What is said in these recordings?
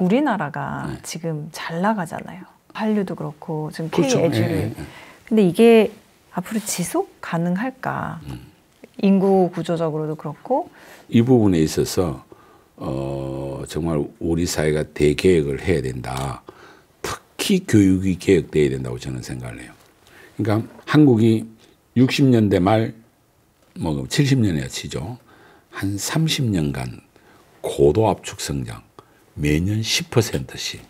우리나라가 네. 지금 잘 나가잖아요. 한류도 그렇고 지금 그렇죠. K-에듀를. 예. 근데 이게 앞으로 지속 가능할까? 인구 구조적으로도 그렇고. 이 부분에 있어서 정말 우리 사회가 대개혁을 해야 된다. 특히 교육이 개혁돼야 된다고 저는 생각을 해요. 그러니까 한국이 60년대 말, 70년이야 치죠. 한 30년간 고도 압축 성장, 매년 10%씩.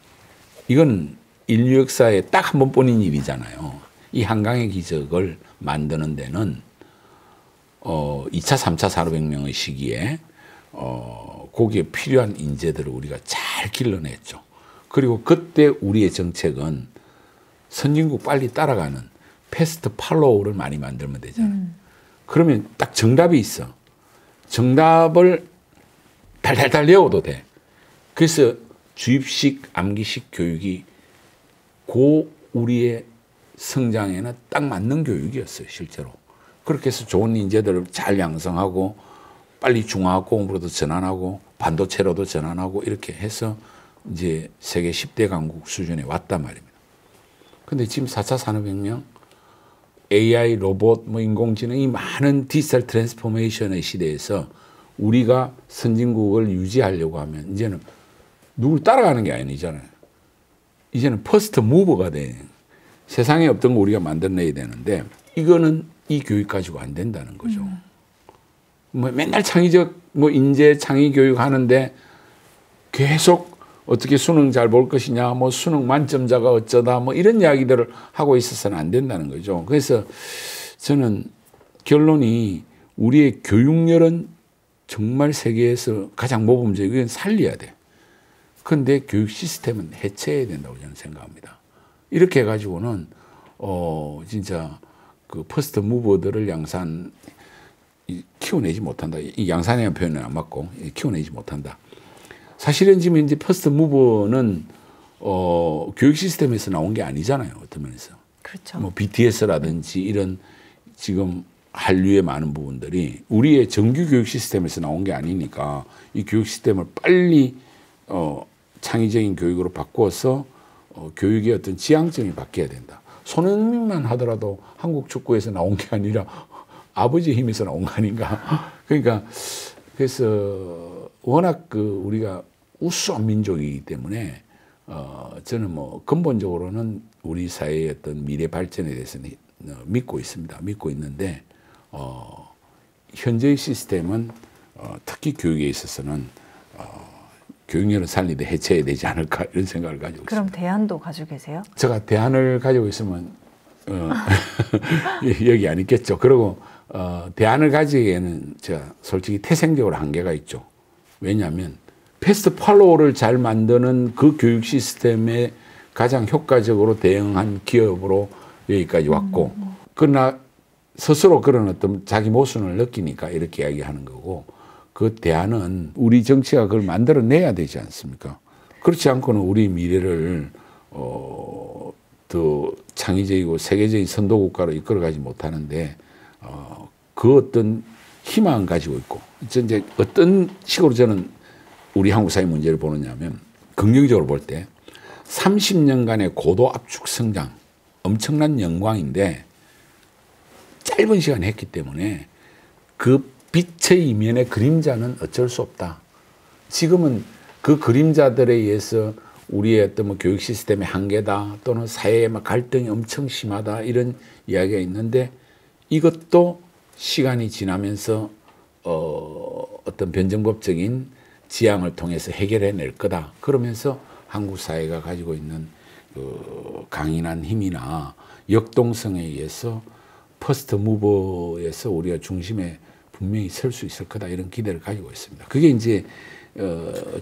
이건 인류 역사에 딱 한 번뿐인 일이잖아요. 이 한강의 기적을 만드는 데는 2차, 3차 산업혁명의 시기에 거기에 필요한 인재들을 우리가 잘 길러냈죠. 그리고 그때 우리의 정책은 선진국 빨리 따라가는 패스트 팔로우를 많이 만들면 되잖아요. 그러면 딱 정답이 있어. 정답을 달달달 외워도 돼. 그래서 주입식, 암기식 교육이 우리의 성장에는 딱 맞는 교육이었어요, 실제로. 그렇게 해서 좋은 인재들을 잘 양성하고 빨리 중화학 공부로도 전환하고 반도체로도 전환하고 이렇게 해서 이제 세계 10대 강국 수준에 왔단 말입니다. 근데 지금 4차 산업혁명, AI, 로봇, 인공지능 이 많은 디지털 트랜스포메이션의 시대에서 우리가 선진국을 유지하려고 하면 이제는 누굴 따라가는 게 아니잖아요. 이제는 퍼스트 무버가 돼. 세상에 없던 거 우리가 만들어내야 되는데 이거는 이 교육 가지고 안 된다는 거죠. 맨날 창의적 인재 창의 교육 하는데 계속 어떻게 수능 잘 볼 것이냐, 수능 만점자가 어쩌다, 이런 이야기들을 하고 있어서는 안 된다는 거죠. 그래서 저는 결론이 우리의 교육열은 정말 세계에서 가장 모범적이고 이건 살려야 돼. 그런데 교육 시스템은 해체해야 된다고 저는 생각합니다. 이렇게 해가지고는 진짜 그 퍼스트 무버들을 키워내지 못한다. 이 양산이라는 표현은 안 맞고 키워내지 못한다. 사실은 지금 이제 퍼스트 무버는 교육 시스템에서 나온 게 아니잖아요. 어떤 면에서. 그렇죠. BTS라든지 이런 지금 한류의 많은 부분들이 우리의 정규 교육 시스템에서 나온 게 아니니까 이 교육 시스템을 빨리 창의적인 교육으로 바꾸어서 교육의 어떤 지향점이 바뀌어야 된다. 손흥민만 하더라도 한국 축구에서 나온 게 아니라 아버지의 힘에서 나온 거 아닌가. 그러니까 그래서 워낙 우리가 우수한 민족이기 때문에 저는 근본적으로는 우리 사회의 어떤 미래 발전에 대해서는 믿고 있습니다. 믿고 있는데 현재의 시스템은 특히 교육에 있어서는 교육열을 살리되 해체해야 되지 않을까 이런 생각을 가지고 그럼 있습니다. 대안도 가지고 계세요? 제가 대안을 가지고 있으면 여기 안 있겠죠. 그리고 대안을 가지기에는 제가 솔직히 태생적으로 한계가 있죠. 왜냐하면 패스트 팔로우를 잘 만드는 그 교육 시스템에 가장 효과적으로 대응한 기업으로 여기까지 왔고 그러나 스스로 그런 어떤 자기 모순을 느끼니까 이렇게 이야기하는 거고 그 대안은 우리 정치가 그걸 만들어내야 되지 않습니까? 그렇지 않고는 우리 미래를 더 창의적이고 세계적인 선도국가로 이끌어가지 못하는데 그 어떤 희망을 가지고 있고 이제 어떤 식으로 저는 우리 한국 사회 문제를 보느냐면 긍정적으로 볼 때 30년간의 고도 압축 성장 엄청난 영광인데 짧은 시간에 했기 때문에 그 빛의 이면의 그림자는 어쩔 수 없다. 지금은 그 그림자들에 의해서 우리의 어떤 교육 시스템의 한계다 또는 사회의 갈등이 엄청 심하다 이런 이야기가 있는데 이것도 시간이 지나면서 어떤 변정법적인 지향을 통해서 해결해낼 거다. 그러면서 한국 사회가 가지고 있는 그 강인한 힘이나 역동성에 의해서 퍼스트 무버에서 우리가 중심에 분명히 설 수 있을 거다 이런 기대를 가지고 있습니다. 그게 이제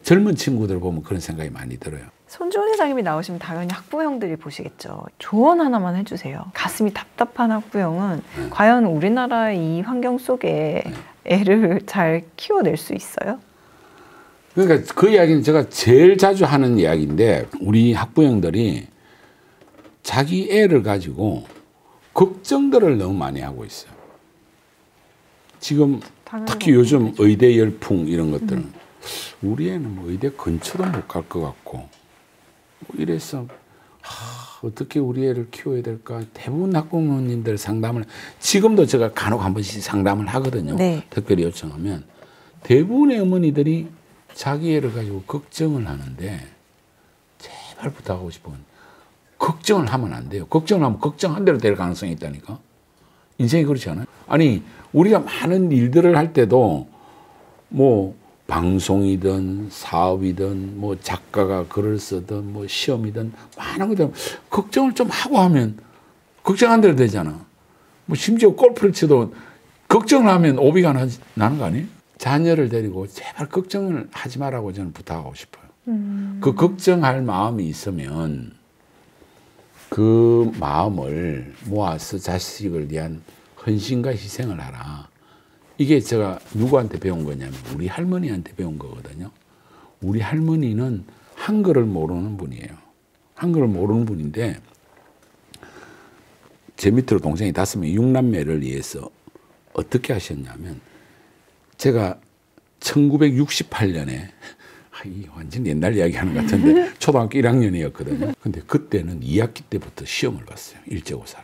젊은 친구들 보면 그런 생각이 많이 들어요. 손주훈 회장님이 나오시면 당연히 학부형들이 보시겠죠. 조언 하나만 해주세요. 가슴이 답답한 학부형은 과연 우리나라의 이 환경 속에 애를 잘 키워낼 수 있어요? 그러니까 그 이야기는 제가 제일 자주 하는 이야기인데 우리 학부형들이 자기 애를 가지고 걱정들을 너무 많이 하고 있어요. 지금 특히 요즘 의대 열풍 이런 것들은 우리 애는 뭐 의대 근처도 못 갈 것 같고 뭐 이래서 어떻게 우리 애를 키워야 될까? 대부분 학부모님들 상담을 지금도 제가 간혹 한 번씩 상담을 하거든요. 네. 특별히 요청하면 대부분의 어머니들이 자기 애를 가지고 걱정을 하는데 제발 부탁하고 싶은 걱정을 하면 안 돼요. 걱정을 하면 걱정한 대로 될 가능성이 있다니까. 인생이 그렇지 않아요? 아니 우리가 많은 일들을 할 때도 뭐 방송이든 사업이든 뭐 작가가 글을 쓰든 뭐 시험이든 많은 것들 걱정을 좀 하고 하면 걱정한 대로 되잖아. 뭐 심지어 골프를 쳐도 걱정을 하면 오비가 나는 거 아니에요? 자녀를 데리고 제발 걱정을 하지 말라고 저는 부탁하고 싶어요. 그 걱정할 마음이 있으면 그 마음을 모아서 자식을 위한 헌신과 희생을 하라. 이게 제가 누구한테 배운 거냐면 우리 할머니한테 배운 거거든요. 우리 할머니는 한글을 모르는 분이에요. 한글을 모르는 분인데 제 밑으로 동생이 5명 6남매를 위해서 어떻게 하셨냐면 제가 1968년에 이 완전 옛날 이야기 하는 것 같은데 초등학교 1학년이었거든요. 근데 그때는 2학기 때부터 시험을 봤어요. 일제고사를.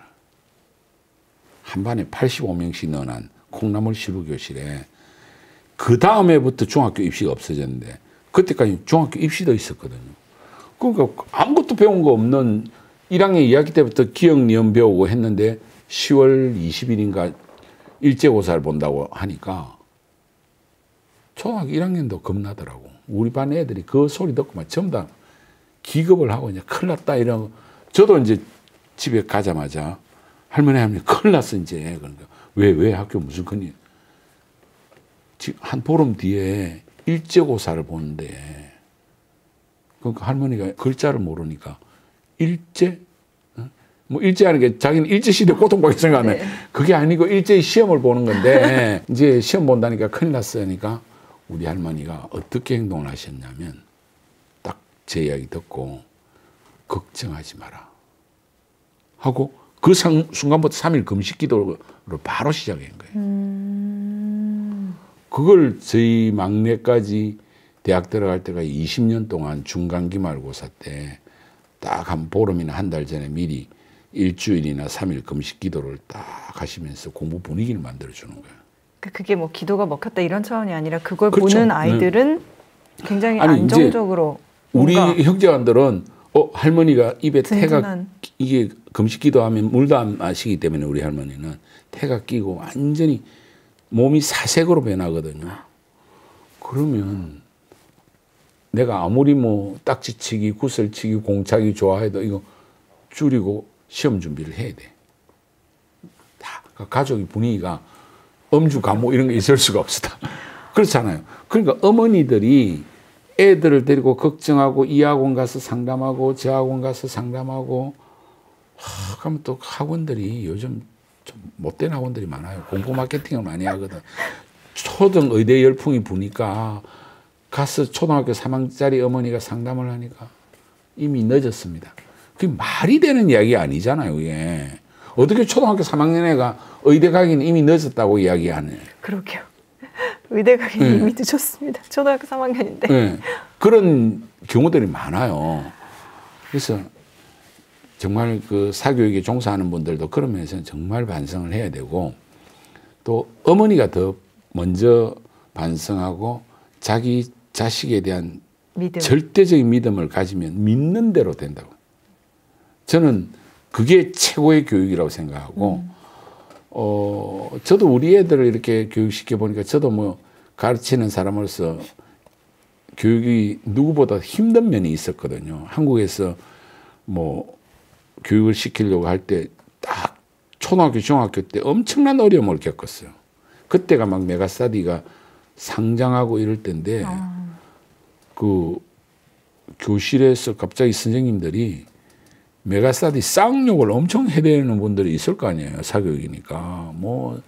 한 반에 85명씩 넣어놓은 콩나물 시루교실에 그 다음 해부터 중학교 입시가 없어졌는데 그때까지 중학교 입시도 있었거든요. 그러니까 아무것도 배운 거 없는 1학년 2학기 때부터 기억, 니은 배우고 했는데 10월 20일인가 일제고사를 본다고 하니까 초등학교 1학년도 겁나더라고. 우리 반 애들이 그 소리 듣고 막 전부 다 기겁을 하고 이제 큰일 났다 이러고 저도 이제 집에 가자마자 할머니 큰일 났어 이제. 그러니까 왜 학교 무슨 큰일? 지금 한 보름 뒤에 일제고사를 보는데 그러니까 할머니가 글자를 모르니까 일제? 뭐 일제하는 게 자기는 일제시대 고통받게 생각하네. 네. 그게 아니고 일제히 시험을 보는 건데 이제 시험 본다니까 큰일 났으니까 우리 할머니가 어떻게 행동을 하셨냐면 딱 제 이야기 듣고 걱정하지 마라 하고 그 순간부터 3일 금식 기도를 바로 시작한 거예요. 그걸 저희 막내까지 대학 들어갈 때가 20년 동안 중간기말고사 때 딱 한 보름이나 한 달 전에 미리 일주일이나 3일 금식 기도를 딱 하시면서 공부 분위기를 만들어주는 거예요. 그게 뭐 기도가 먹혔다 이런 차원이 아니라 그걸 그렇죠. 보는 아이들은 굉장히 아니, 안정적으로 우리 형제간들은 할머니가 입에 태가 이게 금식 기도하면 물도 안 마시기 때문에 우리 할머니는 태가 끼고 완전히 몸이 사색으로 변하거든요. 그러면 내가 아무리 뭐 딱지치기, 구슬치기, 공차기 좋아해도 이거 줄이고 시험 준비를 해야 돼. 다 가족의 분위기가 엄주 감모 이런 게 있을 수가 없어. 그렇잖아요. 그러니까 어머니들이 애들을 데리고 걱정하고 이 학원 가서 상담하고 저 학원 가서 상담하고 그러면 또 학원들이 요즘 좀 못된 학원들이 많아요. 공포 마케팅을 많이 하거든. 초등 의대 열풍이 부니까 가서 초등학교 3학년짜리 어머니가 상담을 하니까 이미 늦었습니다. 그게 말이 되는 이야기 아니잖아요. 그게. 어떻게 초등학교 3학년 애가 의대 가기는 이미 늦었다고 이야기하네. 그러게요. 의대 가기는 이미 늦었습니다. 초등학교 3학년인데. 네. 그런 경우들이 많아요. 그래서 정말 그 사교육에 종사하는 분들도 그런 면에서는 정말 반성을 해야 되고 또 어머니가 더 먼저 반성하고 자기 자식에 대한 절대적인 믿음을 가지면 믿는 대로 된다고. 저는 그게 최고의 교육이라고 생각하고 저도 우리 애들을 이렇게 교육시켜 보니까 저도 뭐 가르치는 사람으로서 교육이 누구보다 힘든 면이 있었거든요. 한국에서 뭐 교육을 시키려고 할 때 딱 초등학교, 중학교 때 엄청난 어려움을 겪었어요. 그때가 막 메가스터디가 상장하고 이럴 때인데 그 교실에서 갑자기 선생님들이 메가스터디 쌍욕을 엄청 해대는 분들이 있을 거 아니에요. 사교육이니까. 뭐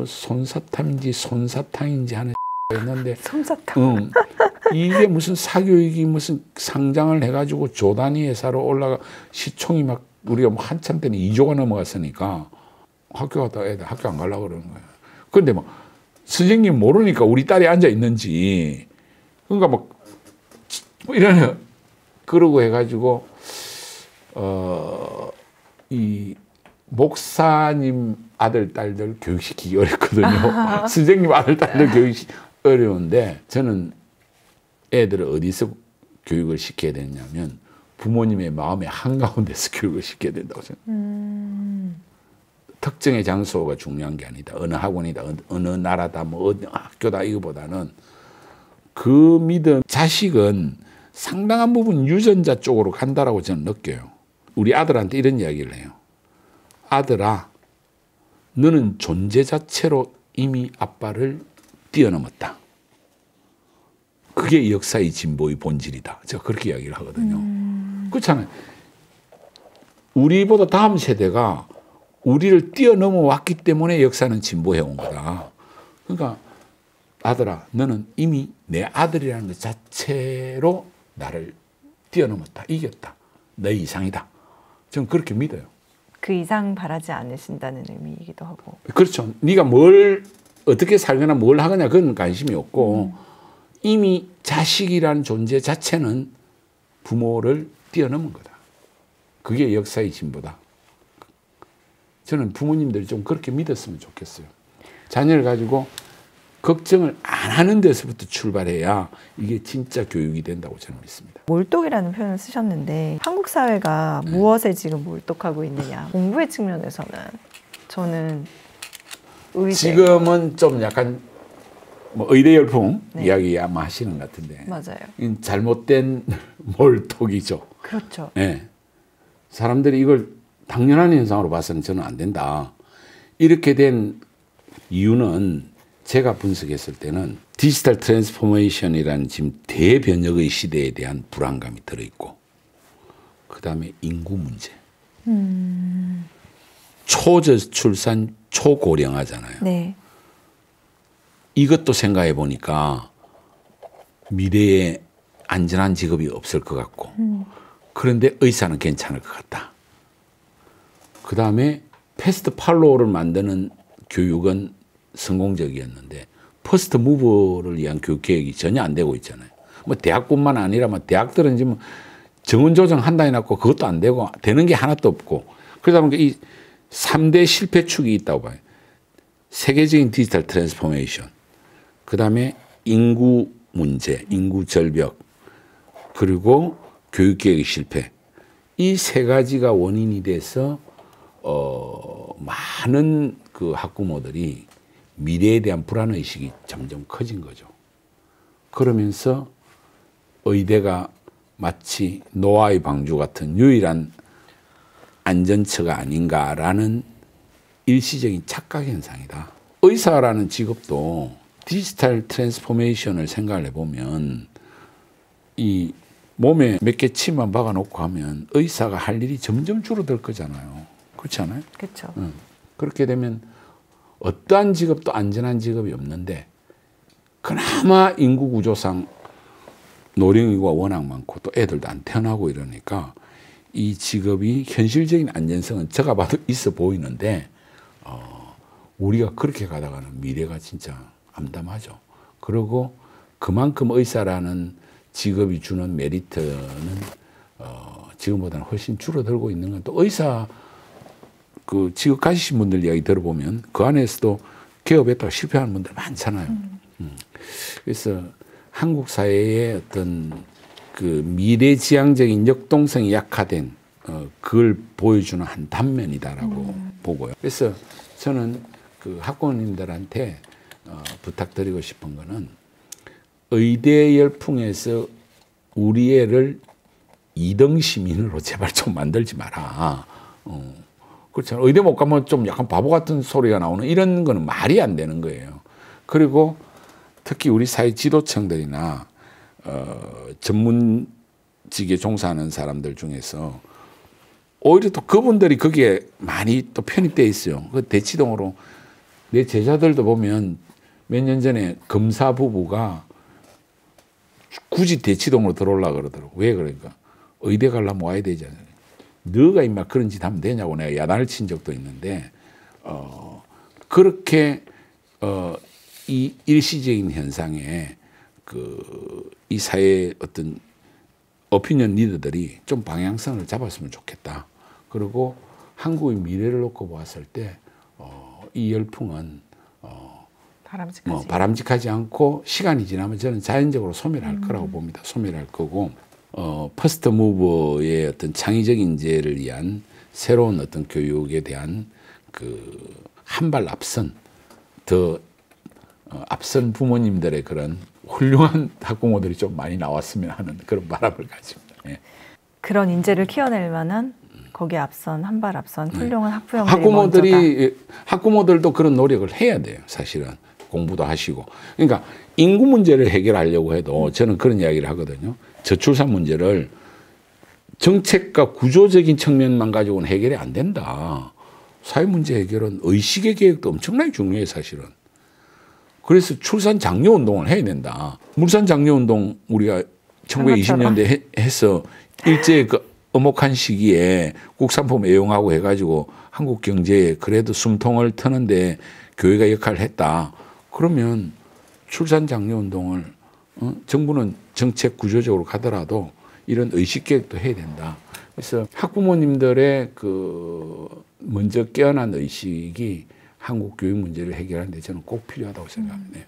손사탐인지 손사탕인지 하는 했는데. 손사탕. 이게 무슨 사교육이 무슨 상장을 해가지고 조단위 회사로 올라가 시총이 막 우리가 뭐 한참 때는 2조가 넘어갔으니까 학교 갔다가 애들 학교 안 가려고 그러는 거예요. 그런데 뭐 선생님 모르니까 우리 딸이 앉아 있는지 그러니까 막 이러네. 그러고 해가지고 이 목사님 아들 딸들 교육시키기 어렵거든요. 선생님 아들 딸들 교육시키기 어려운데 저는 애들을 어디서 교육을 시켜야 되냐면 부모님의 마음의 한가운데서 교육을 시켜야 된다고 생각해요. 특정의 장소가 중요한 게 아니다. 어느 학원이다, 어느 나라다, 뭐 어느 학교다 이거보다는 그 믿음, 자식은 상당한 부분 유전자 쪽으로 간다라고 저는 느껴요. 우리 아들한테 이런 이야기를 해요. 아들아, 너는 존재 자체로 이미 아빠를 뛰어넘었다. 그게 역사의 진보의 본질이다. 제가 그렇게 이야기를 하거든요. 그렇잖아요. 우리보다 다음 세대가 우리를 뛰어넘어 왔기 때문에 역사는 진보해 온 거다. 그러니까 아들아, 너는 이미 내 아들이라는 것 자체로 나를 뛰어넘었다. 이겼다. 너 이상이다. 저는 그렇게 믿어요. 그 이상 바라지 않으신다는 의미이기도 하고. 그렇죠. 네가 뭘 어떻게 살거나 뭘 하거나 그건 관심이 없고 이미 자식이라는 존재 자체는 부모를 뛰어넘은 거다. 그게 역사의 진보다. 저는 부모님들이 좀 그렇게 믿었으면 좋겠어요. 자녀를 가지고 걱정을 안 하는 데서부터 출발해야 이게 진짜 교육이 된다고 저는 믿습니다. 몰독이라는 표현을 쓰셨는데 한국 사회가 무엇에 지금 몰독하고 있느냐. 공부의 측면에서는 저는 의대. 지금은 좀 약간 뭐 의대 열풍 이야기 아마 하시는 것 같은데. 맞아요. 잘못된 몰독이죠. 그렇죠. 네. 사람들이 이걸 당연한 현상으로 봐서는 저는 안 된다. 이렇게 된 이유는 제가 분석했을 때는 디지털 트랜스포메이션이라는 지금 대변혁의 시대에 대한 불안감이 들어있고 그다음에 인구 문제. 초저출산, 초고령화잖아요. 네. 이것도 생각해 보니까 미래에 안전한 직업이 없을 것 같고 그런데 의사는 괜찮을 것 같다. 그 다음에 패스트 팔로우를 만드는 교육은 성공적이었는데 퍼스트 무버를 위한 교육 계획이 전혀 안 되고 있잖아요. 뭐 대학뿐만 아니라 뭐 대학들은 지금 정원 조정 한다 해놨고 그것도 안 되고 되는 게 하나도 없고 그러다 보니까 이 3대 실패축이 있다고 봐요. 세계적인 디지털 트랜스포메이션, 그 다음에 인구 문제, 인구 절벽, 그리고 교육 계획의 실패. 이 세 가지가 원인이 돼서 많은 그 학부모들이 미래에 대한 불안의식이 점점 커진 거죠. 그러면서 의대가 마치 노아의 방주 같은 유일한 안전처가 아닌가라는 일시적인 착각 현상이다. 의사라는 직업도 디지털 트랜스포메이션을 생각을 해보면 이 몸에 몇 개 침만 박아놓고 하면 의사가 할 일이 점점 줄어들 거잖아요. 그렇지 않아요? 그렇죠. 그렇게 되면 어떠한 직업도 안전한 직업이 없는데 그나마 인구 구조상 노령인구가 워낙 많고 또 애들도 안 태어나고 이러니까 이 직업이 현실적인 안전성은 제가 봐도 있어 보이는데 우리가 그렇게 가다가는 미래가 진짜 암담하죠. 그리고 그만큼 의사라는 직업이 주는 메리트는 지금보다는 훨씬 줄어들고 있는 건 또 의사 그 직업 가지신 분들 이야기 들어보면 그 안에서도 개업했다가 실패하는 분들 많잖아요. 그래서 한국 사회의 어떤 그 미래지향적인 역동성이 약화된 그걸 보여주는 한 단면이다라고 보고요. 그래서 저는 그 학부모님들한테 부탁드리고 싶은 거는 의대 열풍에서 우리 애를 2등 시민으로 제발 좀 만들지 마라. 그렇잖아요. 의대 못 가면 좀 약간 바보 같은 소리가 나오는 이런 거는 말이 안 되는 거예요. 그리고 특히 우리 사회 지도층들이나 전문직에 종사하는 사람들 중에서 오히려 또 그분들이 거기에 많이 또 편입돼 있어요. 그 대치동으로 내 제자들도 보면 몇 년 전에 검사 부부가 굳이 대치동으로 들어오려고 그러더라고. 왜 그러니까 의대 가려면 와야 되잖아요. 너가 임마 그런 짓 하면 되냐고 내가 야단을 친 적도 있는데 그렇게 이 일시적인 현상에 그 이 사회의 어떤 오피니언 리더들이 좀 방향성을 잡았으면 좋겠다. 그리고 한국의 미래를 놓고 보았을 때 이 열풍은 바람직하지 않고 시간이 지나면 저는 자연적으로 소멸할 거라고 봅니다. 소멸할 거고 퍼스트 무버의 어떤 창의적 인재를 위한 새로운 어떤 교육에 대한 그 한 발 앞선 더 앞선 부모님들의 그런 훌륭한 학부모들이 좀 많이 나왔으면 하는 그런 바람을 가집니다. 예. 그런 인재를 키워낼 만한 거기에 앞선 한 발 앞선 훌륭한 학부모들도 그런 노력을 해야 돼요. 사실은 공부도 하시고. 그러니까 인구 문제를 해결하려고 해도 저는 그런 이야기를 하거든요. 저출산 문제를 정책과 구조적인 측면만 가지고는 해결이 안 된다. 사회 문제 해결은 의식의 개혁도 엄청나게 중요해요, 사실은. 그래서 출산 장려 운동을 해야 된다. 물산 장려 운동 우리가 1920년대 해서 일제의 그 엄혹한 시기에 국산품 애용하고 해가지고 한국 경제에 그래도 숨통을 트는데 교회가 역할을 했다. 그러면 출산 장려 운동을 정부는 정책 구조적으로 가더라도 이런 의식 개혁도 해야 된다. 그래서 학부모님들의 그 먼저 깨어난 의식이 한국 교육 문제를 해결하는 데 저는 꼭 필요하다고 생각합니다. 네.